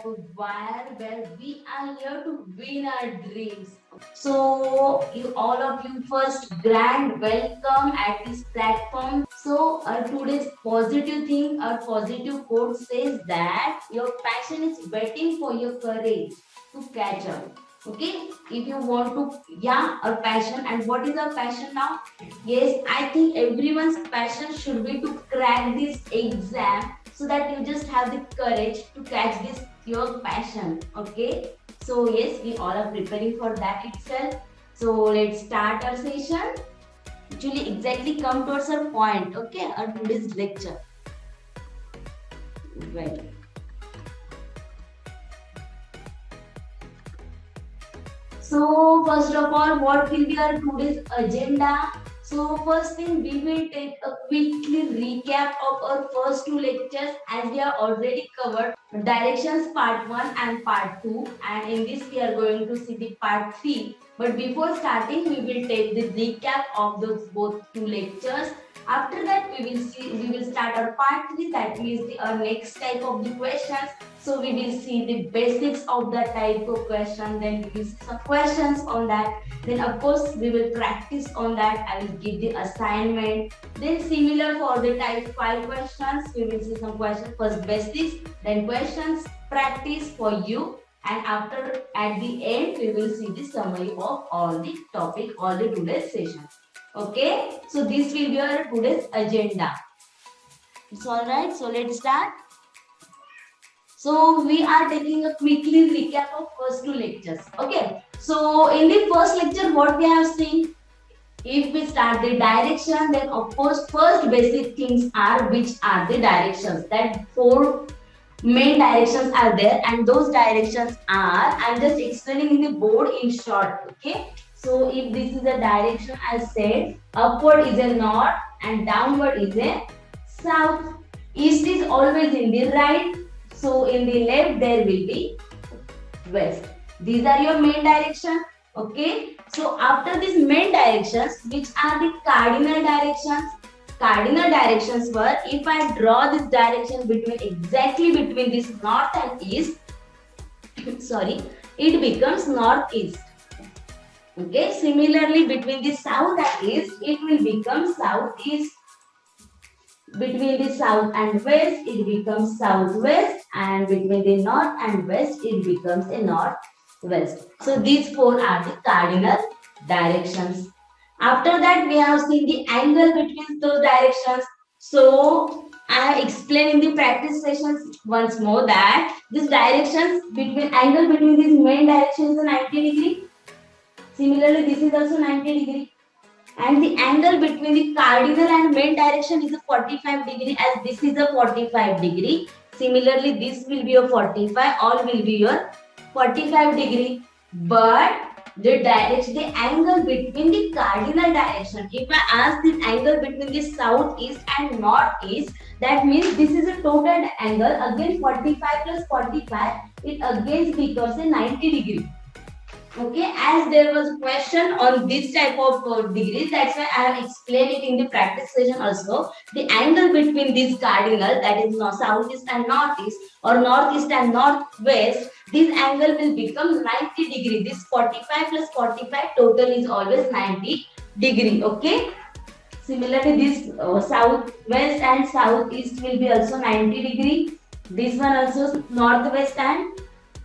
of a wire where we are here to win our dreams. So, you all of you first grand welcome at this platform. So, today's positive thing, our positive quote says that your passion is waiting for your courage to catch up. Okay, if you want to, yeah, our passion. And what is our passion now? Yes, I think everyone's passion should be to crack this exam so that you just have the courage to catch this your passion. Okay, so yes, we all are preparing for that itself. So let's start our session. Actually, exactly come towards our point. Okay, our today's lecture. Right. So first of all, what will be our today's agenda? So first thing, we will take a quickly recap of our first two lectures as we have already covered directions part 1 and part 2, and in this we are going to see the part 3. But before starting, we will take the recap of those both two lectures. After that, we will start our part 3, that is our next type of the questions. So we will see the basics of the type of question, then we will see some questions on that. Then of course we will practice on that. I will give the assignment. Then similar for the type 5 questions, we will see some questions, first basics, then questions, practice for you. And after at the end we will see the summary of all the topic, all the today's session. Okay, so this will be our today's agenda. It's all right. So let's start. So we are taking a quickly recap of first two lectures. Okay. So in the first lecture, what we have seen, if we start the direction, then of course first basic things are which are the directions. That 4 main directions are there, and those directions are, I'm just explaining in the board in short. Okay. So if this is a direction, I said upward is a north and downward is a south. East is always in the right. So in the left there will be west. These are your main direction. Okay. So after these main directions, which are the cardinal directions? Cardinal directions were, if I draw this direction exactly between this north and east, sorry, it becomes northeast. Okay. Similarly, between the south and east, it will become southeast. Between the south and west, it becomes southwest, and between the north and west, it becomes a northwest. So these 4 are the cardinal directions. After that, we have seen the angle between those directions. So I explained in the practice sessions once more that these directions between angle between these main directions is 90 degree. Similarly, this is also 90 degree. And the angle between the cardinal and main direction is a 45 degree, as this is a 45 degree. Similarly, this will be a 45, all will be your 45 degree. But the angle between the cardinal direction, if I ask this angle between the southeast and northeast, that means this is a total angle, again 45 plus 45, it again becomes a 90 degree. Okay, as there was a question on this type of degrees, that's why I have explained it in the practice session also. The angle between these cardinal, that is southeast and northeast, or northeast and northwest, this angle will become 90 degree. This 45 plus 45 total is always 90 degree. Okay. Similarly, this southwest and southeast will be also 90 degree. This one also northwest, and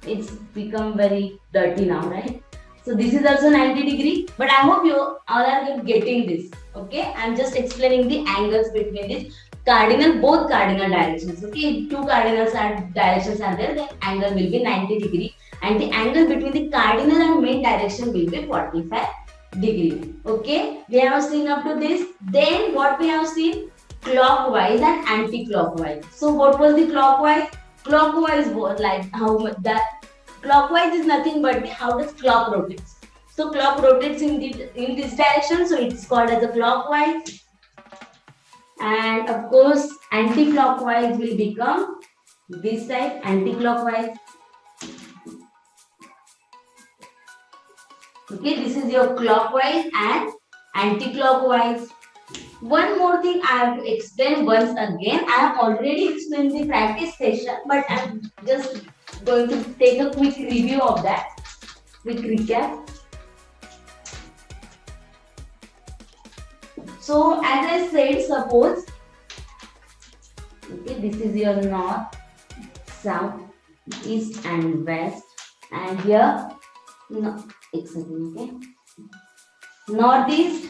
it's become very dirty now, right? So this is also 90 degree, but I hope you all are getting this. Okay, I'm just explaining the angles between this cardinal, both cardinal directions. Okay, 2 cardinals directions are there, the angle will be 90 degree, and the angle between the cardinal and main direction will be 45 degree. Okay, we have seen up to this. Then what we have seen? Clockwise and anti-clockwise. So what was the clockwise? Clockwise was like how much that clockwise is nothing but how does clock rotates. So clock rotates in this direction, so it's called as a clockwise. And of course, anti-clockwise will become this type, anti-clockwise. Okay, this is your clockwise and anti-clockwise. One more thing I have to explain once again. I have already explained the practice session, but I'm just going to take a quick review of that, quick recap. So as I said, suppose, okay, this is your north, south, east and west, and here, no, exactly, okay, northeast,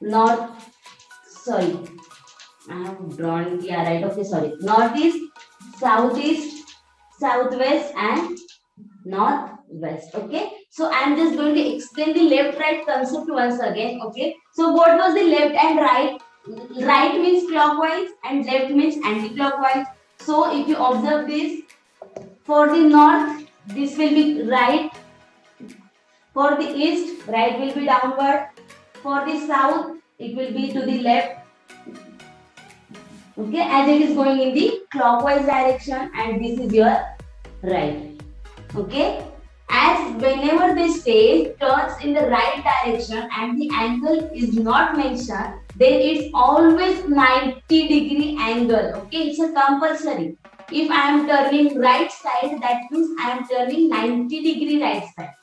north, sorry, I have drawn, yeah, right, okay, sorry, northeast, southeast, southwest and northwest. Okay, so I'm just going to explain the left right concept once again. Okay, so what was the left and right? Right means clockwise and left means anti-clockwise. So if you observe this, for the north this will be right, for the east right will be downward, for the south it will be to the left. Okay, as it is going in the clockwise direction, and this is your right. Okay, as whenever the stage turns in the right direction and the angle is not mentioned, then it's always 90-degree angle. Okay, it's a compulsory. If I am turning right side, that means I am turning 90-degree right side.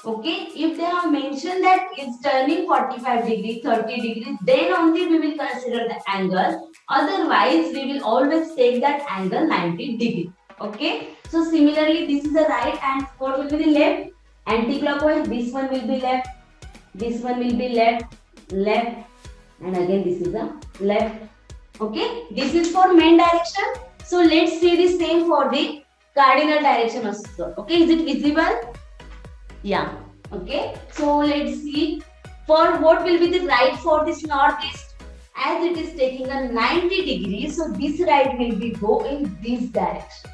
Okay, if they have mentioned that it's turning 45 degree, 30 degree, then only we will consider the angle. Otherwise, we will always take that angle 90 degree. Okay, so similarly, this is the right and what will be the left? Anti-clockwise, this one will be left, this one will be left, left, and again this is the left. Okay, this is for main direction. So let's see the same for the cardinal direction also. Okay, is it visible? Yeah. Okay, so let's see for what will be the right for this northeast. As it is taking a 90 degrees, so this right will be go in this direction.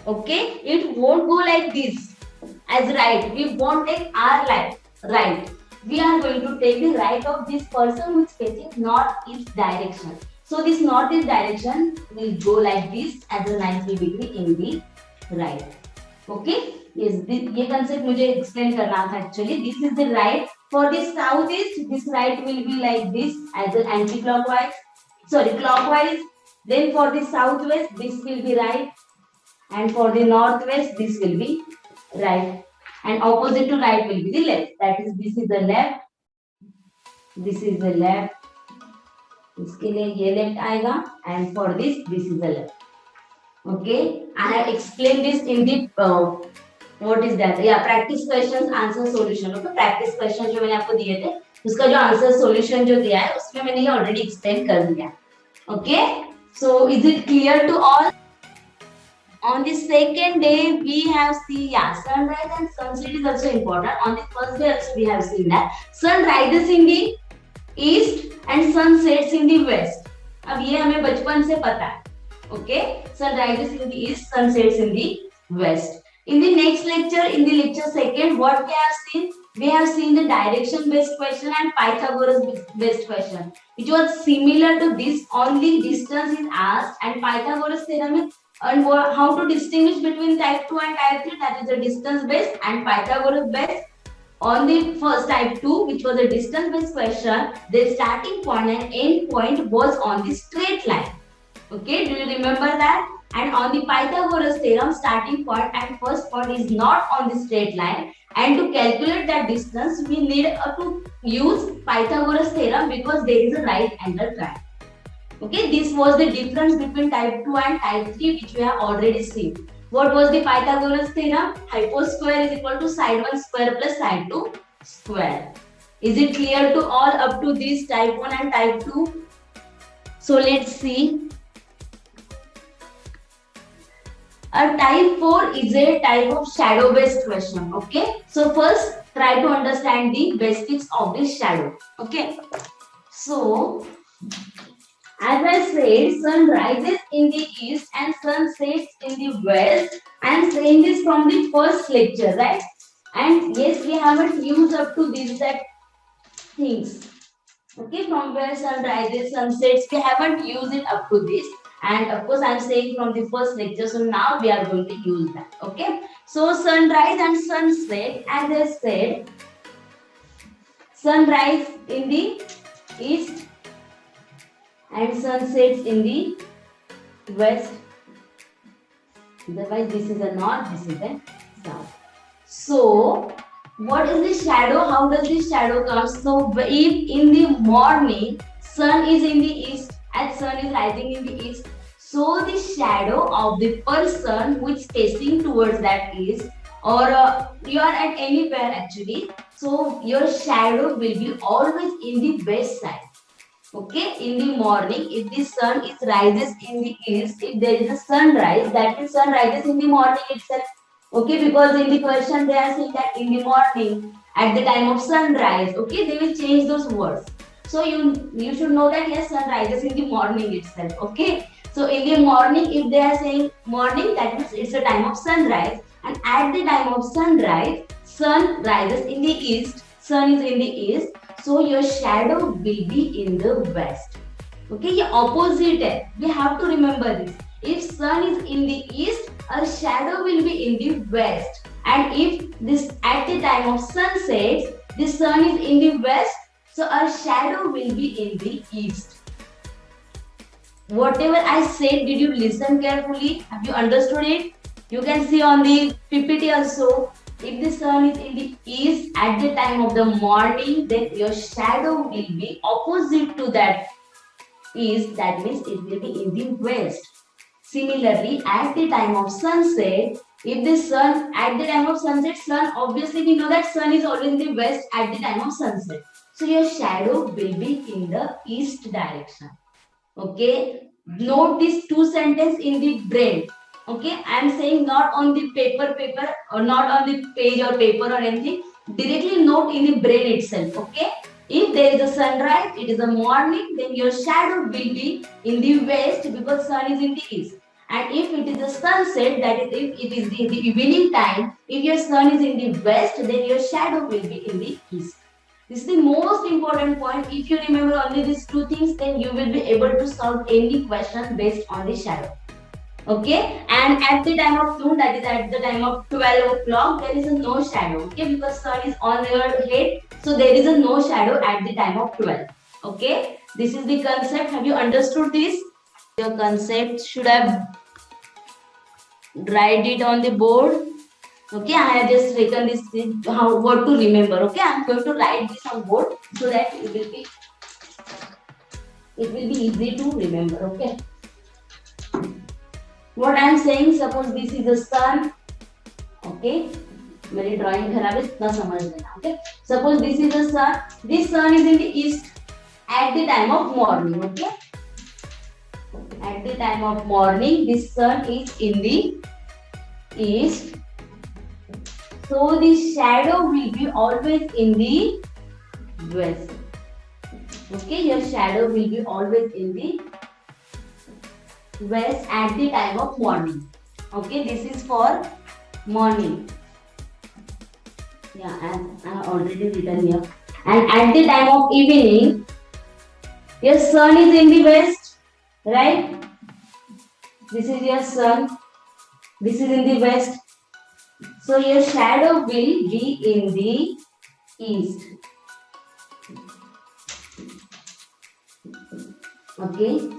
Okay, it won't go like this as right. We won't take our right. We are going to take the right of this person who is facing northeast direction. So this northeast direction will go like this as a 90 degree in the right. Okay, yes, ये concept मुझे explain करना था actually. This is the right. For the southeast, this right will be like this as an anti-clockwise. Sorry, clockwise. Then for the southwest, this will be right. And for the northwest, this will be right. And opposite to right will be the left. That is, this is the left. This is the left. इसके लिए ये left आएगा. And for this is the left. Okay, I have explained this in the what is that? Yeah, practice questions, answer solution. Okay, practice question जो मैंने आपको दिए थे, उसका जो answer solution जो दिया है, उसमें मैंने ये already explain कर दिया. Okay, so is it clear to all? On the second day, we have seen, yeah, sunrise and sunset is also important. On the first day, we have seen that sun rises in the east and sun sets in the west. अब ये हमें बचपन से पता है. Okay, sun rises in the east, sun sets in the west. In the next lecture, in the lecture second, what we have seen? We have seen the direction based question and Pythagoras based question, which was similar to this, only distance is asked, and Pythagoras theorem and how to distinguish between type 2 and type 3, that is the distance based, and Pythagoras based. On the first type 2, which was a distance based question, the starting point and end point was on the straight line. Okay, do you remember that? And on the Pythagoras theorem, starting point and first point is not on the straight line, and to calculate that distance we need to use Pythagoras theorem because there is a right angle triangle. Okay, this was the difference between type 2 and type 3, which we have already seen. What was the Pythagoras theorem? Hypotenuse square is equal to side 1 square plus side 2 square. Is it clear to all up to this type 1 and type 2? So let's see. A type 4 is a type of shadow based question. Okay, so first try to understand the basics of this shadow. Okay, so as I said, sun rises in the east and sun sets in the west. I am saying this from the first lecture, right? And yes, we haven't used up to these that things. Okay, from where sun rises, sun sets, we haven't used it up to this. And of course, I am saying from the first lecture, so now we are going to use that. Okay, so sunrise and sunset, as I said, sunrise in the east and sun sets in the west. Otherwise, this is a north, this is a south. So, what is the shadow? How does the shadow come? So, if in the morning, sun is in the east and sun is rising in the east, so the shadow of the person who is facing towards that east, or you are at anywhere actually, so your shadow will be always in the west side. Okay, in the morning, if the sun is rises in the east, if there is a sunrise, that means sun rises in the morning itself. Okay, because in the question they are saying that in the morning, at the time of sunrise. Okay, they will change those words. So you should know that yes, sun rises in the morning itself. Okay, so in the morning, if they are saying morning, that means it's the time of sunrise, and at the time of sunrise, sun rises in the east. Sun is in the east, so your shadow will be in the west. Okay, ये opposite है. We have to remember this. If sun is in the east, our shadow will be in the west. And if this at the time of sunset, the sun is in the west, so our shadow will be in the east. Whatever I said, did you listen carefully? Have you understood it? You can see on the PPT also. If the sun is in the east at the time of the morning, then your shadow will be opposite to that east. That means it will be in the west. Similarly, at the time of sunset, if the sun, at the time of sunset, sun, obviously we know that sun is always in the west at the time of sunset. So your shadow will be in the east direction. Okay, note these two sentences in the brain. Okay, I am saying not on the paper or not on the page or paper or anything. Directly note in the brain itself. Okay, if there is a sunrise, it is a morning, then your shadow will be in the west because sun is in the east. And if it is a sunset, that is if it is the evening time, if your sun is in the west, then your shadow will be in the east. This is the most important point. If you remember only these two things, then you will be able to solve any question based on the shadow. Okay, and at the time of noon, that is at the time of 12 o'clock, there is a no shadow. Okay, because sun is on your head, so there is a no shadow at the time of 12. Okay, this is the concept. Have you understood this? Your concept should have write it on the board. Okay, I have just written this how what to remember. Okay, I am going to write this on board so that it will be easy to remember. Okay. What I am saying, suppose this is the sun. Okay, मेरी drawing खराब है, इतना समझ लेना. Okay, suppose this is the sun. This sun is in the east at the time of morning. Okay, at the time of morning, this sun is in the east. So the shadow will be always in the west. Okay, your shadow will be always in the west at the time of morning. Okay, this is for morning. Yeah, I have already written here. And at the time of evening, your sun is in the west, right? This is your sun. This is in the west. So your shadow will be in the east. Okay.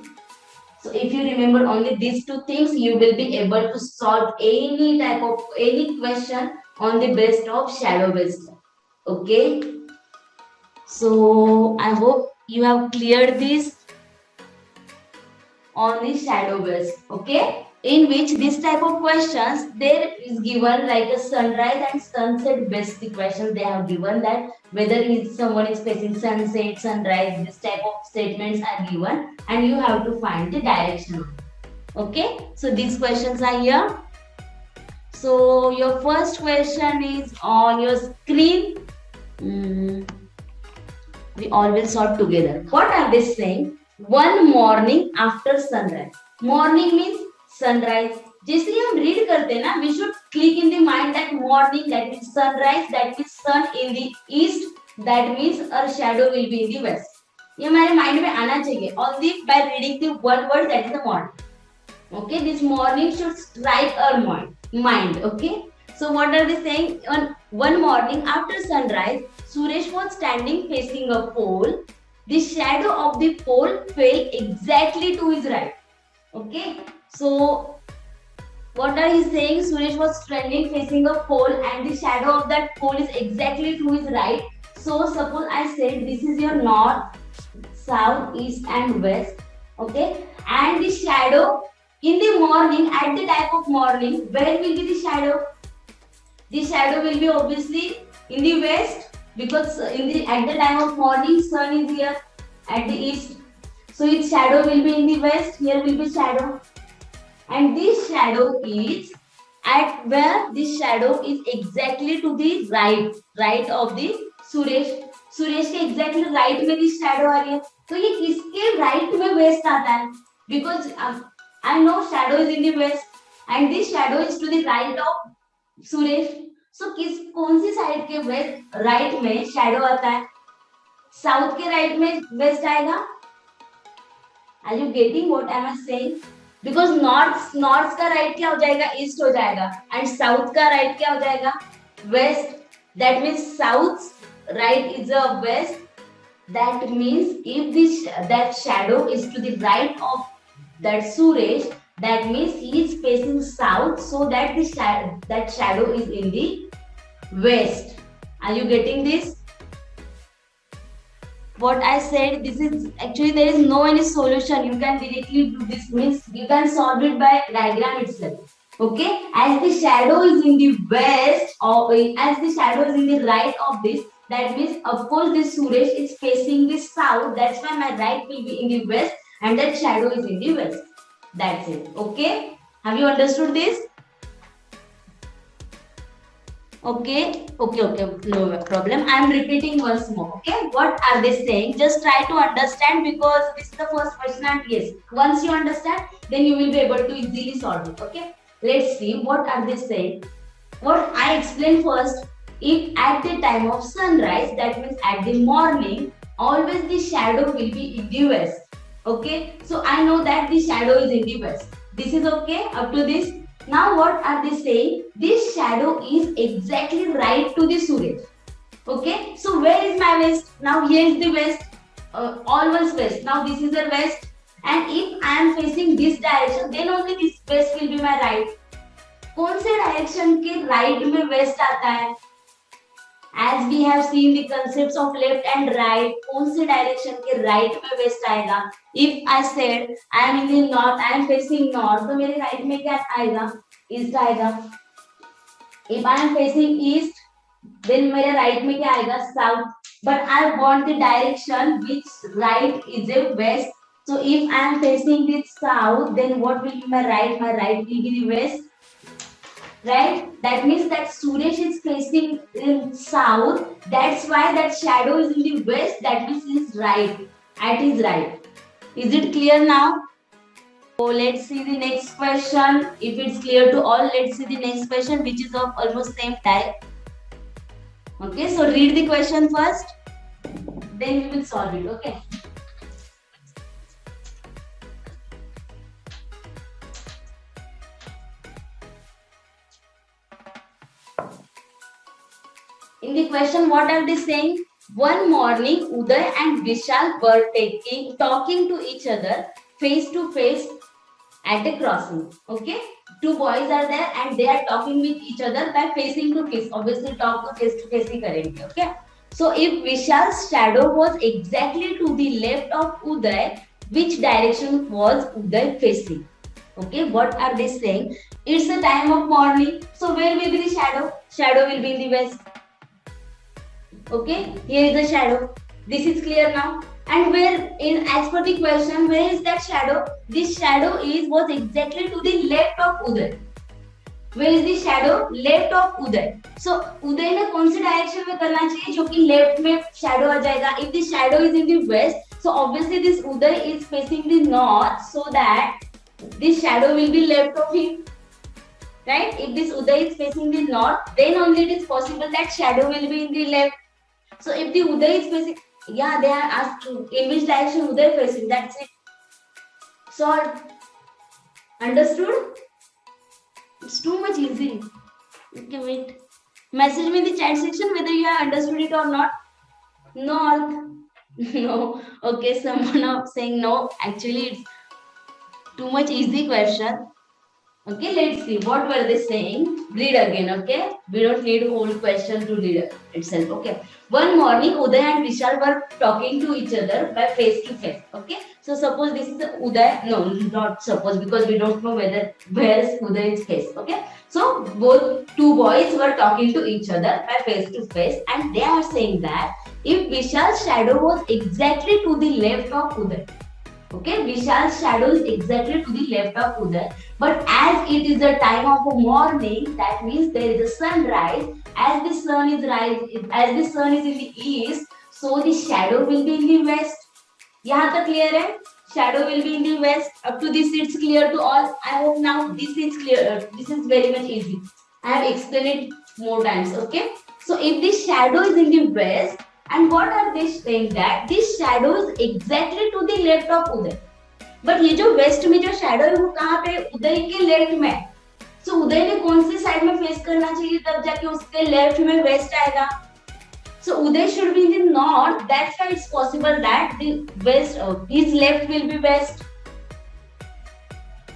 So if you remember only these two things, you will be able to solve any question on the basis of shadow based. Okay. So I hope you have cleared this on the shadow based. Okay. In which this type of questions there is given like a sunrise and sunset based the questions they have given, that whether someone is facing sunset, sunrise, this type of statements are given and you have to find the direction. Okay, so these questions are here. So your first question is on your screen. We all will solve together. What are they saying? One morning after sunrise. Morning means sunrise. जैसे हम read करते हैं ना, we should click in the mind that morning, that means sunrise, that means sun in the east, that means our shadow will be in the west. ये हमारे mind में आना चाहिए. Only by reading the one word, that is the morning. Okay, this morning should strike our mind. Okay, so what are they saying? On one morning after sunrise, Suresh was standing facing a pole. The shadow of the pole fell exactly to his right. Okay, so What are you saying? Suresh was standing facing a pole and the shadow of that pole is exactly to his right. So suppose I said this is your north, south, east and west. Okay. And the shadow in the morning, at the time of morning, where will be the shadow? The shadow will be obviously in the west, because at the time of morning sun is here at the east. So its shadow will be in the west. Here will be shadow. And this shadow is at where this shadow is exactly to the right of the Suresh. Suresh के exactly right में this shadow आ रही है. तो ये किसके right में west आता है? Because I know shadow is in the west and this shadow is to the right of Suresh. So कौन सी साइड के वेस्ट राइट में शैडो आता है? साउथ के राइट में वेस्ट आएगा. Are you getting what I am saying? Because north का राइट क्या हो जाएगा? ईस्ट हो जाएगा. एंड साउथ का राइट क्या हो जाएगा? West. That means south right is a west. That means if this that shadow is to the right of that Suresh, that means he is facing south, so that that shadow is in the west. Are you getting this? What I said, this is actually there is no any solution. You can directly do this, means you can solve it by diagram itself. Okay, as the shadow is in the west or as the shadow is in the right of this, that means of course this Suresh is facing the south. That's why my right will be in the west and that shadow is in the west. That's it. Okay, have you understood this? Okay, no problem. I am repeating once more. Okay, what are they saying? Just try to understand, because this is the first question and yes, once you understand, then you will be able to easily solve it. Okay, let's see what are they saying. What I explained first, if at the time of sunrise, that means at the morning, always the shadow will be in the west. Okay, so I know that the shadow is in the west. This is okay up to this. Now what are they saying? This shadow is exactly right to the Suresh. Okay, so where is my west? Now here is the west, always west. Now this is the west, and if I am facing this direction, then only this west will be my right. कौन से direction के right में waste आता है? As we have seen the concepts of left and right, कौन से direction के right में वेस्ट आएगा? If I said I am in the north, I am facing north, तो मेरे राइट में क्या आएगा? ईस्ट आएगा. If I am facing east, then मेरे राइट में क्या आएगा? South. But I want the direction which right is a west. So if I am facing the south, then what will be my right? My right will be the west. Right? That means that Suresh is facing in south. That's why that shadow is in the west. That means he is right. At his right. Is it clear now? So let's see the next question. If it's clear to all, let's see the next question, which is of almost same type. Okay, so read the question first. Then we will solve it. Okay. In the question, what are they saying? One morning, Uday and Vishal were talking to each other face to face at a crossing. Okay, two boys are there and they are talking with each other by facing to face. Obviously, talk to face ही करेंगे. Okay. So if Vishal's shadow was exactly to the left of Uday, which direction was Uday facing? Okay, what are they saying? It's the time of morning. So where will be the shadow? Shadow will be in the west. Okay, here is the shadow. This is clear now. And where, in as per the question, where is that shadow? This shadow was exactly to the left of Uday. Where is the shadow? Left of Uday. So Uday ने कौन से direction में करना चाहिए जो कि left में shadow आ जाएगा? If the shadow is in the west, so obviously this Uday is facing the north, so that this shadow will be left of him. Right? If this Uday is facing the north, then only it is possible that shadow will be in the left. So if the Uday is facing, yeah, they are asked in which direction Uday facing. That's it. Solved. Understood? It's too much easy. Okay, wait. Message me in the chat section whether you have understood it or not. North. No. Okay, someone saying no. Actually, it's too much easy question. Okay, let's see what were they saying. Read again, okay? We don't need whole question to read itself, okay? One morning, Uday and Vishal were talking to each other by face to face, okay? So suppose this is Uday, no, not suppose because we don't know whether where is Uday's face, okay? So both two boys were talking to each other by face to face, and they are saying that if Vishal's shadow was exactly to the left of Uday, okay, Vishal's shadow is exactly to the left of Uday. But as it is the time of morning, that means there is a sunrise. As the sun is as the sun is in the east, so the shadow will be in the west. यहाँ तक clear है? Shadow will be in the west. Up to this, it's clear to all. I hope now this is clear. This is very much easy. I have explained it more times. Okay. So if the shadow is in the west, and what are they saying that this shadow is exactly to the left of Uday. But ये जो waste में जो shadow है वो कहाँ पे उदय के left में. सो उदय ने कौन सी साइड में फेस करना चाहिए तब जाके उसके लेफ्ट में वेस्ट आएगा. So Uday should be in the north. That's why it's possible that the west, his left will be west.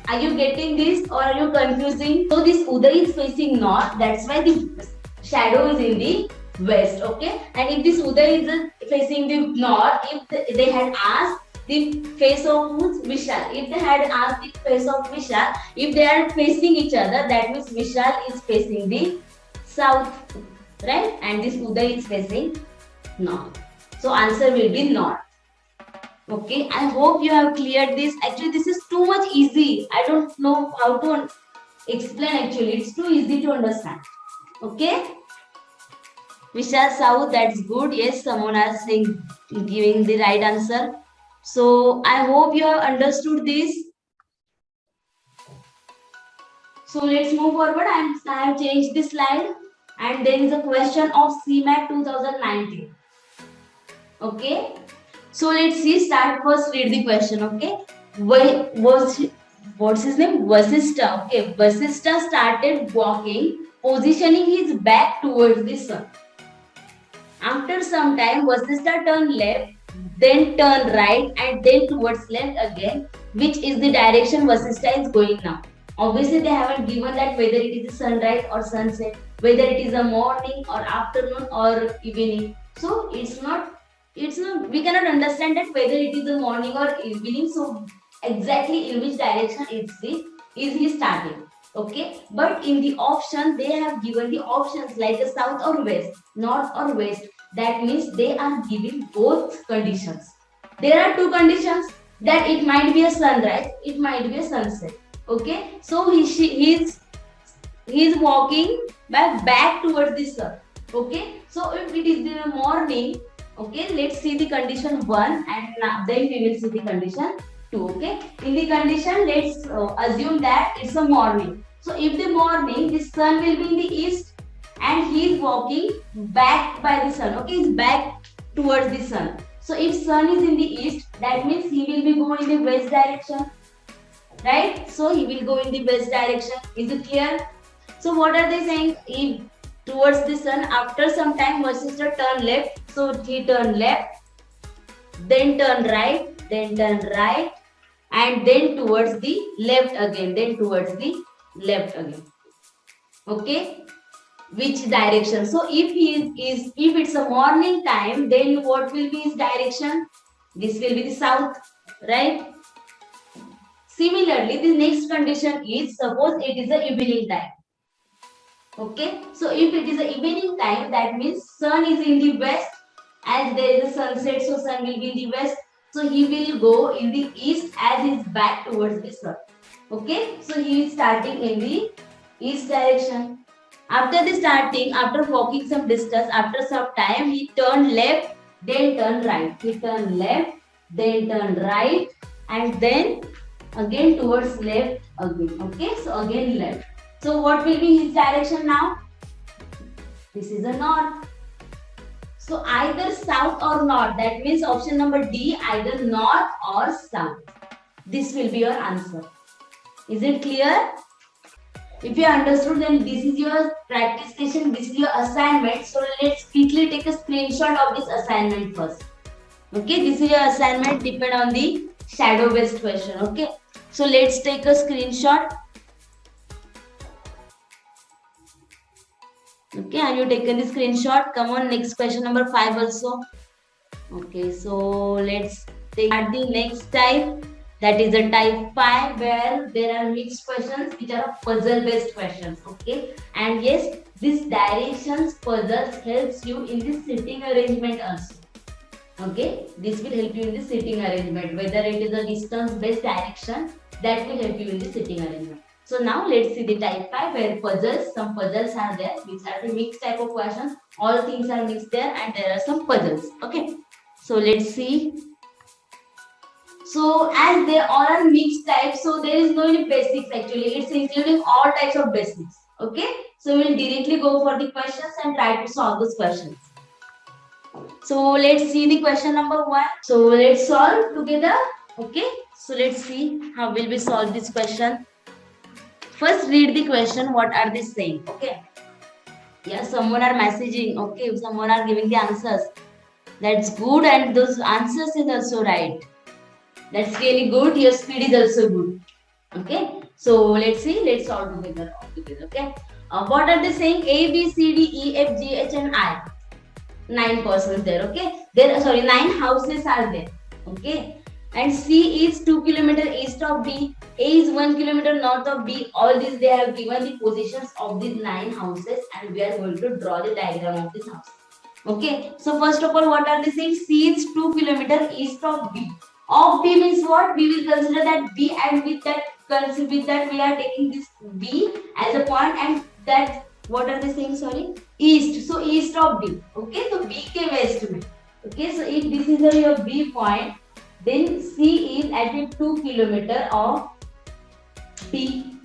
Are you getting this or are you confusing? So this Uday is facing north. That's why the shadow is in the west. Okay. And if this Uday is facing the north, if they had asked the face of Vishal, if they had asked the face of Vishal, if they are facing each other, that means Vishal is facing the south, right? And this Uday is facing north. So answer will be north. Okay, I hope you have cleared this. Actually, this is too much easy. I don't know how to explain actually. It's too easy to understand. Okay. Vishal South, that's good. Yes, someone is saying, giving the right answer. So I hope you have understood this. So let's move forward. I have changed the slide. And there is a question of CMAT 2019. Okay. So let's see. Start first. Read the question. Okay. What's his name? Vasistha. Okay. Vasistha started walking, positioning his back towards the sun. After some time, Vasistha turned left, then turned right, and then towards left again, which is the direction Vasistha is going now. Obviously, they haven't given that whether it is a sunrise or sunset, whether it is a morning or afternoon or evening. So it's not, we cannot understand that whether it is a morning or evening. So exactly in which direction is he starting. Okay, but in the option they have given the options like the south or west, north or west. That means they are giving both conditions. There are two conditions, that it might be a sunrise, it might be a sunset. Okay, so he's walking back towards the sun. Okay, so if it is the morning, okay, let's see the condition 1 and then we will see the condition 2. Okay, in the condition, let's assume that it's a morning. So if the morning, the sun will be in the east and he is walking back by the sun. Okay, he's back towards the sun. So if sun is in the east, that means he will be going in the west direction. Right? So he will go in the west direction. Is it clear? So what are they saying? If towards the sun, after some time, Vasistha turned left. So he turned left, then turn right, then turn right, and then towards the left again, then towards the left again. Okay? Which direction? So if it's a morning time, then what will be his direction? This will be the south, right? Similarly, the next condition is, suppose it is the evening time. Okay, so if it is the evening time, that means sun is in the west, as there is a sunset, so sun will be in the west. So he will go in the east as his back towards the sun. Okay, so he is starting in the east direction. After the starting, after walking some distance, after some time, he turned left, then turned right. He turned left, then turned right, and then again towards left again. Okay, so again left. So what will be his direction now? This is a north. So either south or north. That means option number D, either north or south. This will be your answer. Is it clear? If you understood, then this is your practice session. This is your assignment. So let's quickly take a screenshot of this assignment first. Okay, this is your assignment. Depend on the shadow based question. Okay. So let's take a screenshot. Okay, have you taken the screenshot? Come on, next question number 5 also. Okay, so let's take the next type. That is a type 5 where there are mixed questions which are puzzle based questions. Okay, and yes, this directions puzzles helps you in the sitting arrangement also. Okay, this will help you in the sitting arrangement, whether it is a distance based direction, that will help you in the sitting arrangement. So now let's see the type 5 where puzzles, some puzzles are there, which are the mixed type of questions. All things are mixed there and there are some puzzles. Okay, so let's see. So as they all are mixed types, so there is no any basics actually. It's including all types of basics. Okay, so we'll directly go for the questions and try to solve those questions. So let's see the question number 1. So let's solve together. Okay, so let's see how will we solve this question. First read the question, what are they saying? Okay, yeah, someone are messaging. Okay, someone are giving the answers. That's good, and those answers is also right. That's really good. Your speed is also good. Okay, so let's see, let's solve together. Okay, what are they saying? A, B, C, D, E, F, G, H, and I. 9 persons there. Okay, there, sorry, 9 houses are there. Okay, and C is 2 kilometer east of B. A is 1 kilometer north of B. All these they have given the positions of these 9 houses, and we are going to draw the diagram of this house. Okay, so first of all, what are they saying? C is 2 kilometer east of B. Of B means what? We will consider that B, and with that we are taking this B as a point, and that, what are they saying? Sorry, east. So east of B. Okay, so B के west में. Okay, so if this is your B point, then C is at a 2 kilometer of B.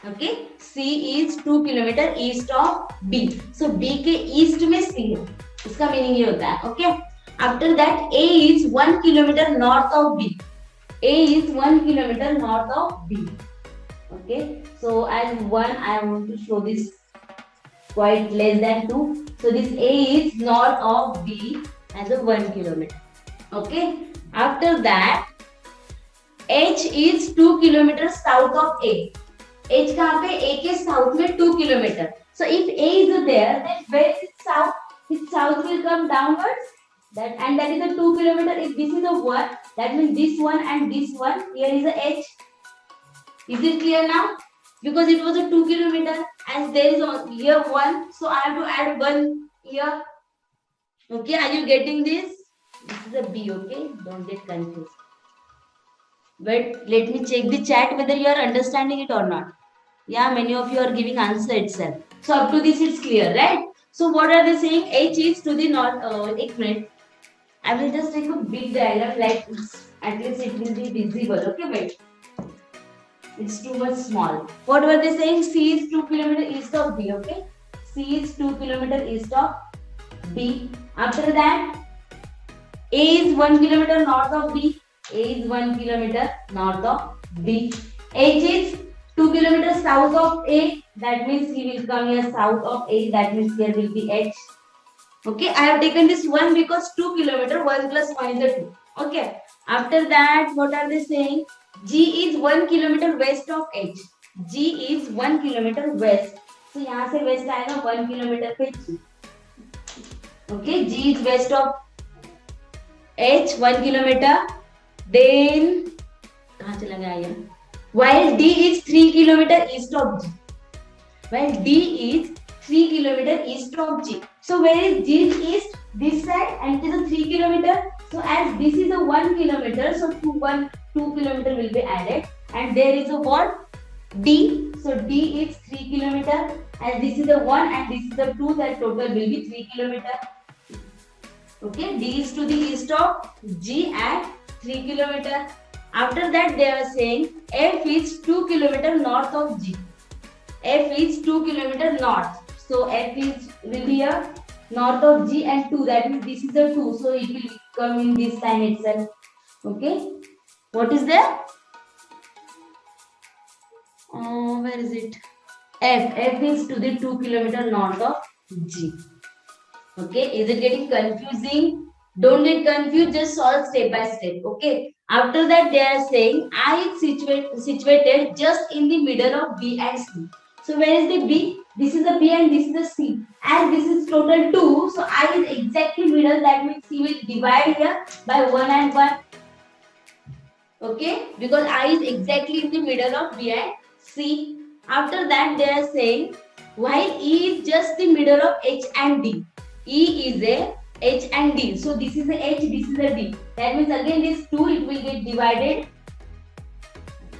Okay, C is 2 kilometer east of B. So B के east में C है. इसका meaning ये होता है. Okay. After that, A is 1 kilometer north of B. A is 1 kilometer north of B. Okay, so as 1, I want to show this quite less than 2. So this A is north of B as a 1 kilometer. Okay, after that, H is 2 kilometers south of A. H कहाँ पे? A के south में 2 kilometer. So if A is there, then where is its south? Its south will come downwards. That is a 2 kilometer. If this is a 1, that means this one and this one. Here is a H. Is it clear now? Because it was a 2 kilometer, and there is a here 1, so I have to add 1 here. Okay, are you getting this? This is a B. Okay, don't get confused. But let me check the chat whether you are understanding it or not. Yeah, many of you are giving answer itself. So up to this it's clear, right? So what are they saying? H is to the north. 1 minute. I will just take a big diagram, like at least it will be visible. Okay, wait. It's too much small. What were they saying? C is 2 kilometer east of B. Okay, C is 2 kilometer east of B. After that, A is 1 kilometer north of B. A is 1 kilometer north of B. H is 2 kilometers south of A. That means he will come here south of A. That means here will be H. Okay, I have taken this 1 because 2 kilometer, 1 plus 1 is a 2. Okay, after that, what are they saying? G is 1 kilometer west of H. G is 1 kilometer west. So यहाँ से west आएगा 1 kilometer पे G. Okay, G is west of H 1 kilometer. Then कहाँ चला गया ये? While D is 3 kilometer east of G. While D is 3 kilometer east of G. So where is G is east? This side, and it is a 3 kilometer. So as this is a 1 kilometer, so 2 kilometer will be added, and there is a what? D. So D is 3 kilometer, and this is a 1 and this is a 2. That total will be 3 kilometer. Okay, D is to the east of G at 3 kilometer. After that, they are saying F is 2 kilometer north of G. F is 2 kilometer north. So F is will be a north of G and 2. That means this is a 2. So it will come in this line itself. Okay. What is there? Where is it? F. F is to the 2 kilometer north of G. Okay. Is it getting confusing? Don't get confused. Just solve step by step. Okay. After that, they are saying I is situated just in the middle of B and C. So where is the B? This is the B and this is the C. As this is total 2, so I is exactly middle. That means C will divide here by 1 and 1. Okay, because I is exactly in the middle of B and C. After that, they are saying while E is just the middle of H and D. E is a H and D. So this is a H, this is a D. That means again this 2 it will get divided.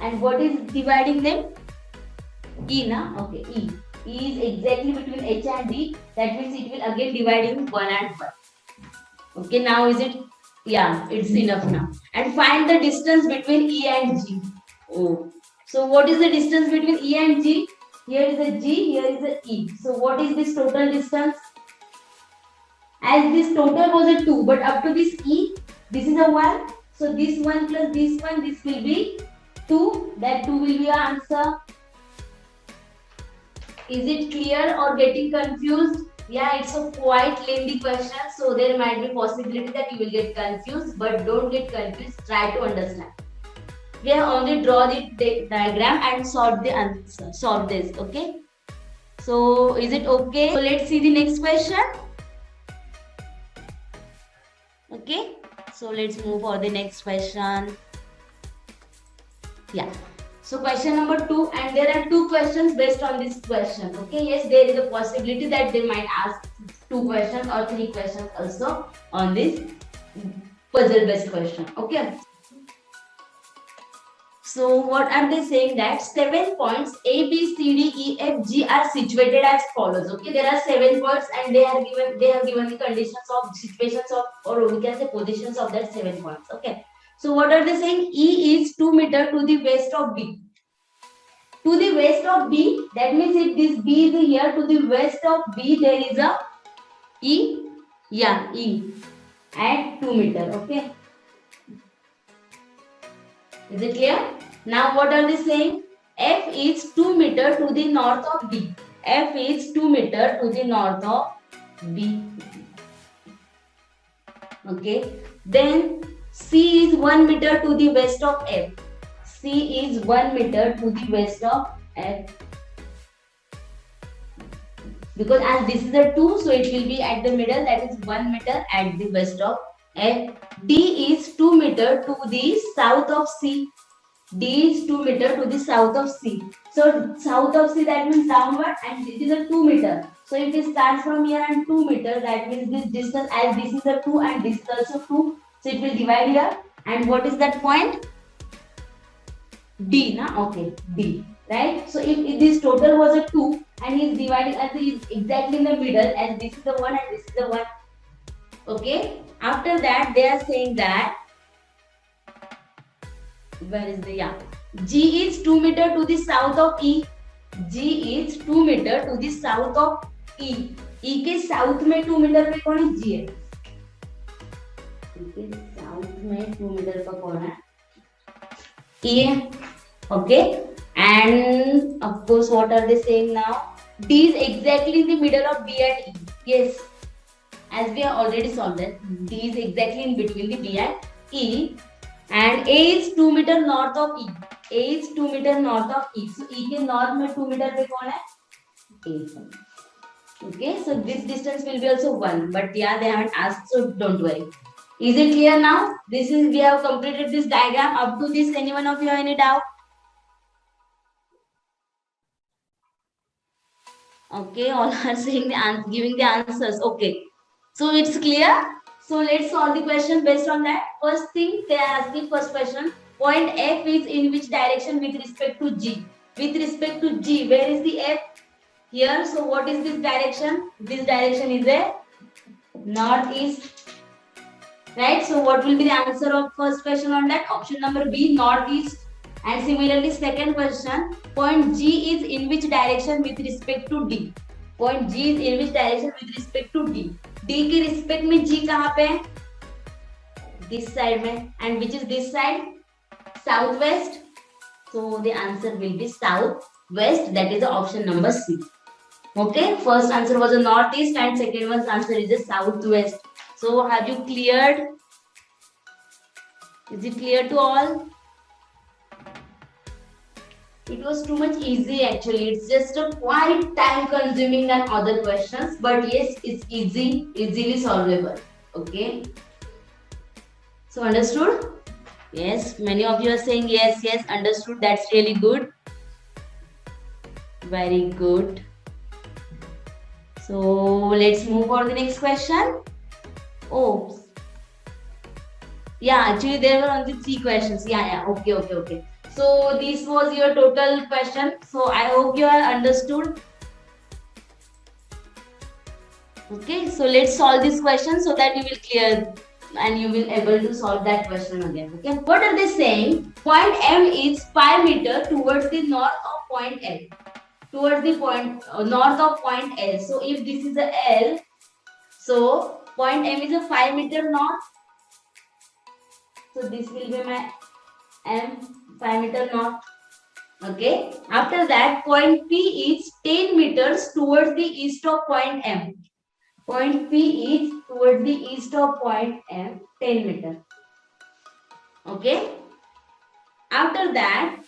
And what is dividing them? E na? Okay, E. E is exactly between H and D. That means it will again dividing 1 and 1. Okay, now is it? Yeah, it's enough now. And find the distance between E and G. Oh. So what is the distance between E and G? Here is a G, here is a E. So what is this total distance? As this total was a 2, but up to this E, this is a 1. So this 1 plus this 1, this will be 2. That 2 will be your answer. Is it clear or getting confused? Yeah, it's a quite lengthy question, so there might be possibility that you will get confused, but don't get confused. Try to understand. We have only draw the diagram and solve the answer. Solve this, okay? So is it okay? So let's see the next question. Okay, so let's move for the next question. Yeah. So question number 2, and there are 2 questions based on this question. Okay, yes, there is a possibility that they might ask 2 questions or 3 questions also on this puzzle based question. Okay. So what are they saying? That 7 points A, B, C, D, E, F, G are situated as follows. Okay, there are 7 points and they have given the conditions of situations of, or we can say positions of that 7 points. Okay. So what are they saying? E is 2 meters to the west of B. To the west of B, that means if this B is here, to the west of B there is a E. Yeah, E at 2 meters. Okay. Is it clear? Now what are they saying? F is 2 meters to the north of B. F is 2 meters to the north of B. Okay. Then C is 1 meter to the west of F. C is 1 meter to the west of F. Because as this is a 2, so it will be at the middle, that is 1 meter at the west of F. D is 2 meter to the south of C. D is 2 meter to the south of C. So south of C, that means downward, and this is a 2 meter. So if we start from here and 2 meter, that means this distance, as this is a 2 and this is also 2, so it will divide here. And what is that point? D, na? Okay, D, right? So if this total was a 2 and he is dividing, as he is exactly in the middle, and this is the 1 and this is the 1. Okay. After that, they are saying that, where is the, yeah, G is 2 meter to the south of E. G is 2 meter to the south of E. E के south में 2 metre पे कौन है? G है. E के south में 2 metre पर कौन है? E है. Okay. And of course, what are they saying now? D is exactly in the middle of B and E. Yes. As we have already solved that, D is exactly in between the B and E, and A is 2 meter north of E. A is 2 meter north of E. So E के north में 2 meter पे कौन है? A. Okay, so this distance will be also 1, but yeah, they haven't asked, so don't worry. Is it clear now? This is, we have completed this diagram. Up to this, anyone of you have any doubt? Okay, all are saying giving the answers. Okay. So it's clear. So let's solve the question based on that. First thing, they are asking first question. Point F is in which direction with respect to G? With respect to G, where is the F? Here. So what is this direction? This direction is a northeast. Right? So what will be the answer of first question on that? Option number B, northeast. And similarly, second question. Point G is in which direction with respect to D? Point G is in which direction with respect to D? D के respect में G कहाँ पे है? This side में. And which is this side? Southwest. So the answer will be southwest. That is the option number C. Okay. First answer was a northeast and second one's answer is a southwest. So have you cleared? Is it clear to all? It was too much easy actually. It's just a quite time consuming than other questions, but yes, it's easily solvable. Okay. So understood? Yes, many of you are saying yes, yes, understood. That's really good. Very good. So let's move on to the next question. Oh, yeah, actually there were only 3 questions. Yeah. Okay. So this was your total question. So I hope you are understood. Okay, so let's solve this question so that you will clear and you will able to solve that question again. Okay, what are they saying? Point M is 5 meter towards the north of point L. Towards the point north of point L. So if this is a L, so point M is a 5 meter north. So this will be my M, 5 meter north. Okay. After that, point P is 10 meters towards the east of point M. Point P is towards the east of point M, 10 meter. Okay. After that,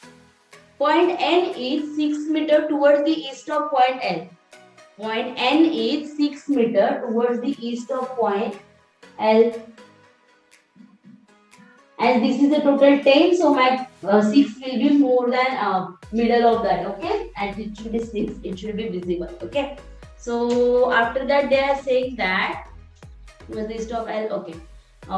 point N is 6 meter towards the east of point L. Point N is 6 meter towards the east of point L. As this is a total 10, so my 6 will be more than middle of that, okay? And it should be 6, it should be visible, okay? So after that, they are saying that towards the east of L, okay.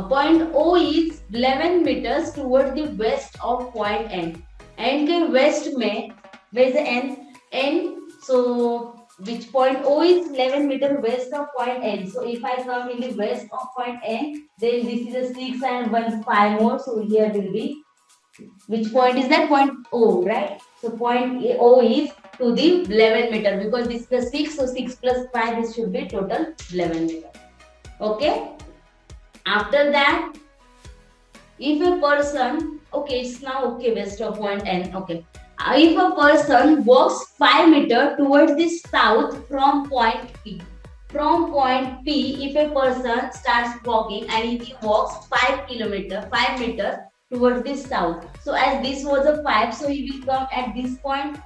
Point O is 11 meters towards the west of point N. N के west में, where is the N? N, so which point O is 11 meter west of point N. So if I come in the west of point N, then this is a 6 and 1 5 more. So here will be, which point is that? Point O, right? So point O is to the 11 meter because this is 6. So 6 plus 5, this should be total 11 meter. Okay. After that, if a person, okay, it's now okay, west of point N, okay. If a person walks 5 meter towards the south from point P, from point P, if a person starts walking and if he walks 5 meter towards the south. So as this was a 5, so he will come at this point.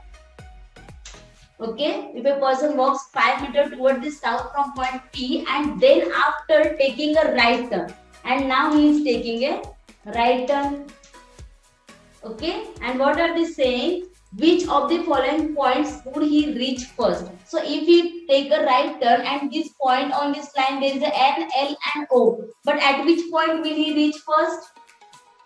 Okay, if a person walks 5 meter towards the south from point P and then after taking a right turn, and now he is taking a right turn. Okay, and what are they saying? Which of the following points would he reach first? So if he take a right turn and this point on this line there is a N, L and O. But at which point will he reach first?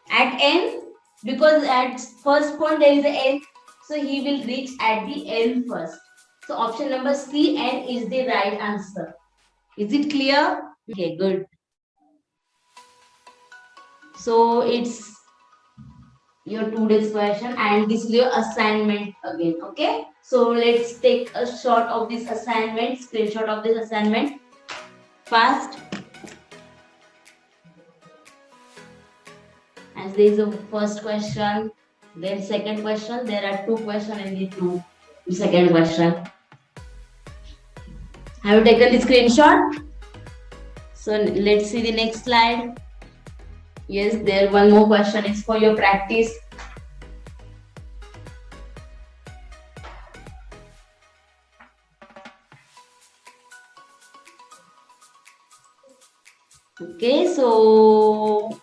At N, because at first point there is a N. So he will reach at the N first. So option number C, N is the right answer. Is it clear? Okay, good. So it's your today's question and this is your assignment again. Okay, so let's take a shot of this assignment, screenshot of this assignment fast. As there is a first question, then second question, there are 2 questions in the second question. Have you taken the screenshot? So let's see the next slide. Yes, there one more question is for your practice. Okay, so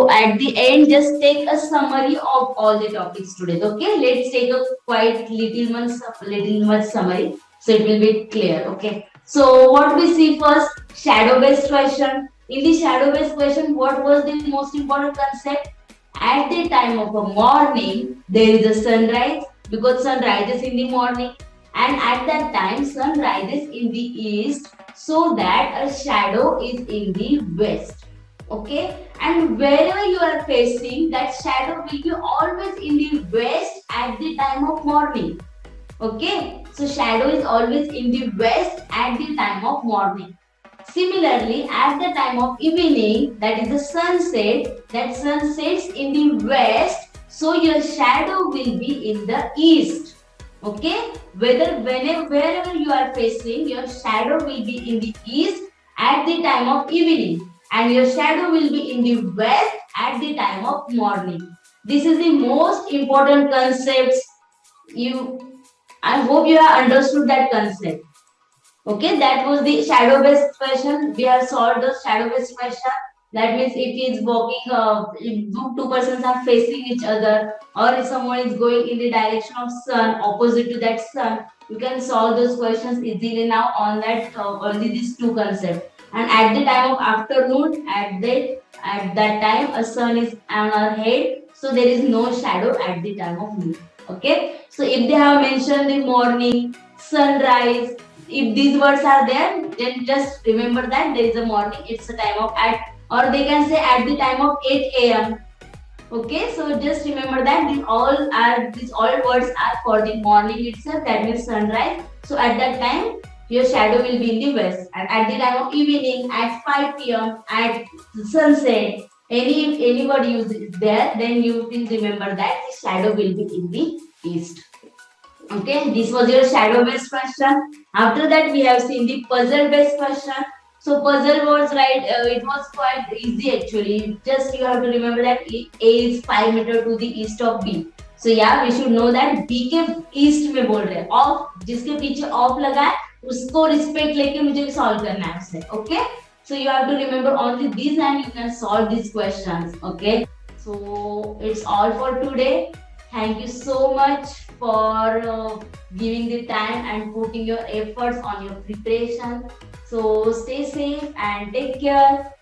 at the end, just take a summary of all the topics today. Okay, let's take a quite little much summary, so it will be clear. Okay, so what we see first, shadow based question. In the shadow based question, what was the most important concept? At the time of a morning, there is a sunrise because sun rises in the morning, and at that time, sun rises in the east, so that a shadow is in the west. Okay, and wherever you are facing, that shadow will be always in the west at the time of morning. Okay, so shadow is always in the west at the time of morning. Similarly, at the time of evening, that is the sunset, that sun sets in the west, so your shadow will be in the east. Okay, wherever you are facing, your shadow will be in the east at the time of evening, and your shadow will be in the west at the time of morning. This is the most important concepts you, I hope you have understood that concept. Okay, that was the shadow based question. We have solved the shadow based question. That means if he is walking, if two persons are facing each other, or if someone is going in the direction of sun, opposite to that sun, you can solve those questions easily now on that only these two concepts. And at the time of afternoon, at that time, a sun is on our head, so there is no shadow at the time of noon. Okay, so if they have mentioned the morning, sunrise, if these words are there, then just remember that there is a morning, it's a time of at, or they can say at the time of 8 a.m. Okay, so just remember that these all words are for the morning itself, that means sunrise. So at that time, your shadow will be in the west. And at the time of evening, at 5 p.m., at sunset, any word used there, then you will remember that the shadow will be in the east. Okay, this was your shadow based question. After that, we have seen the puzzle based question. So puzzle was right. It was quite easy actually. Just you have to remember that A is 5 meter to the east of B. So yeah, we should know that B के east में बोल रहे हैं. Off जिसके पीछे off लगा है उसको respect लेके मुझे solve करना है उससे. Okay. So you have to remember only these and you can solve these questions. Okay. So it's all for today. Thank you so much for giving the time and putting your efforts on your preparation. So stay safe and take care.